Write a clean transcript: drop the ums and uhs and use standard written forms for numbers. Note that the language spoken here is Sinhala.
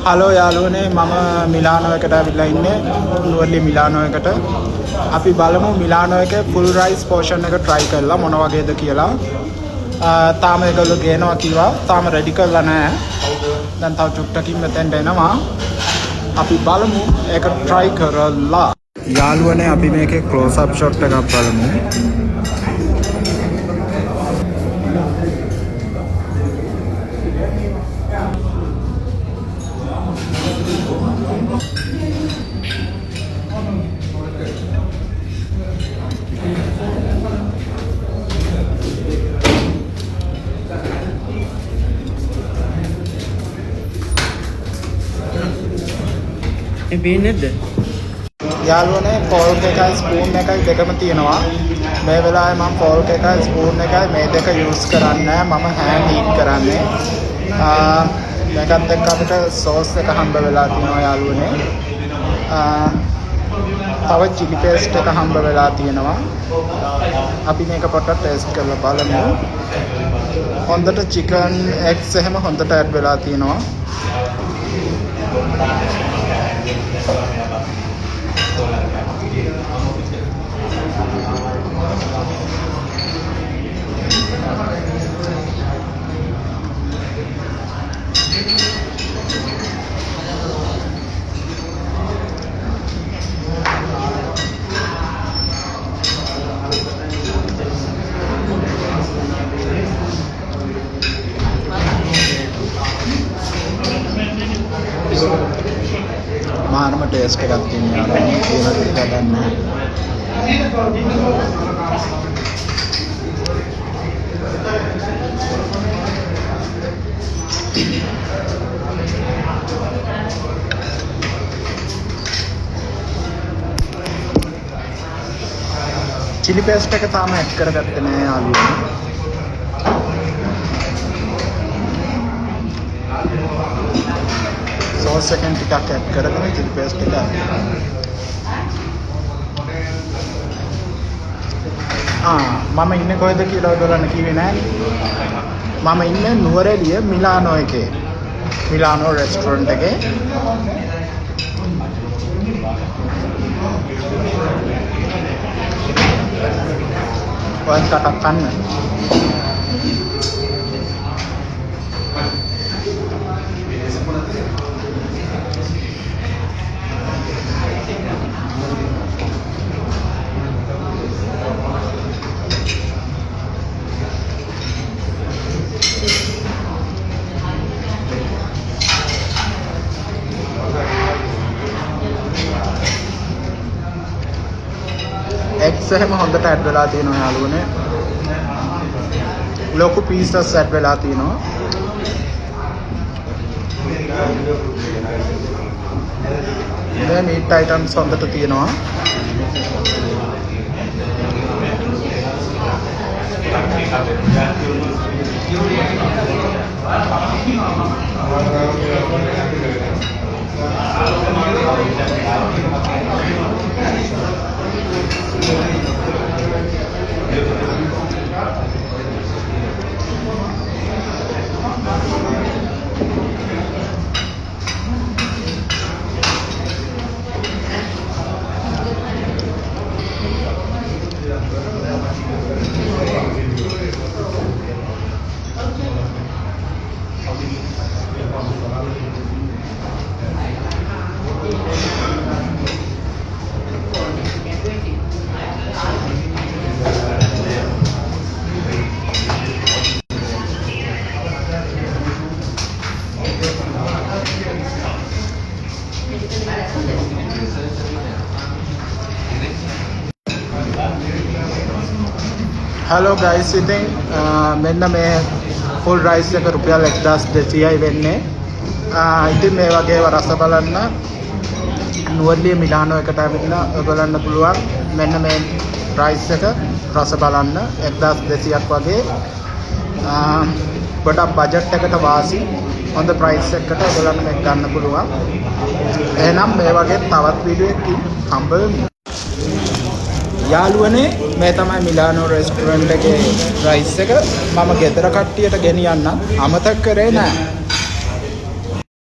හලෝ යාළුවනේ මම මිලානෝ එකට ඇවිල්ලා ඉන්නේ නුවරඑළිය මිලානෝ එකට. අපි බලමු මිලානෝ එකේ ෆුල් රයිස් පෝෂන් එක try කරලා මොන වගේද කියලා. තාම ඒගොල්ලෝ ගේනවා කිව්වා. තාම රෙඩි කරලා නැහැ. දැන් තව චුට්ටකින් මෙතෙන්ට එනවා. අපි බලමු ඒක try කරලා. යාළුවනේ අපි මේකේ close up shot එකක් බලමු. ඒ බේන්නේද? යාළුවනේ ෆෝල්ක් එකයි ස්පූන් එකයි දෙකම තියෙනවා. මේ වෙලාවේ මම ෆෝල්ක් එකයි ස්පූන් එකයි මේ දෙක යූස් කරන්නේ මම හෑන්ඩ් හීට් කරන්නේ. මේකත් එක්ක අපිට සෝස් එක හම්බ වෙලා තියෙනවා යාළුවනේ. තව චිලි පේස්ට් එක හම්බ වෙලා තියෙනවා. අපි මේක පොඩ්ඩක් ටේස්ට් කරලා බලමු. හොඳට චිකන් එග්ස් එහෙම හොඳට ඇඩ් වෙලා තියෙනවා. මානම ටේස්ට් එකක් තියෙනවා ඒක ගන්න. චිලි පේස්ට් එක තාම ඇඩ් කරගත්තේ නෑ යාළුවෝ. සෝස් එකෙන් ටිකක් ඇඩ් කරගෙන චිලි පේස්ට් එක මම ඉන්නේ කොහෙද කියලා ඔයගොල්ලන්ට කිව්වේ නෑනේ. මම ඉන්නේ නුවරඑළිය මිලානෝ එකේ. මිලානෝ රෙස්ටොරන්ට් එකේ. ඔයත් කටක් කන්න. එග්ස් එහෙම හොඳට ඇඩ් වෙලා තියෙනවා යාළුවනේ. ලොකු පීසස් ඇඩ් වෙලා තියෙනවා. මේ මීට් අයිටම්ස් හොඳට තියෙනවා. Hello guys, ඉතින් මෙන්න මේ full rice එක රුපියල් 1200යි වෙන්නේ. ඉතින් මේ වගේ රස බලන්න නුවරඑළිය මිලානෝ එකට ඇවිල්ලා ඔයගොල්ලන්ට පුළුවන් මෙන්න මේ rice එක රස බලන්න 1200ක් වගේ. ගොඩක් බජට් එකට වාසි හොඳ price එකකට ඔයගොල්ලන්ට මේක ගන්න පුළුවන්. එහෙනම් මේ වගේ තවත් වීඩියෝ එකකින් හම්බ වෙමු. යාළුවනේ මේ තමයි මිලානෝ රෙස්ටොරන්ට් එකේ රයිස් එක. මම ගෙදර කට්ටියට ගෙනියන්න අමතක කරේ නෑ.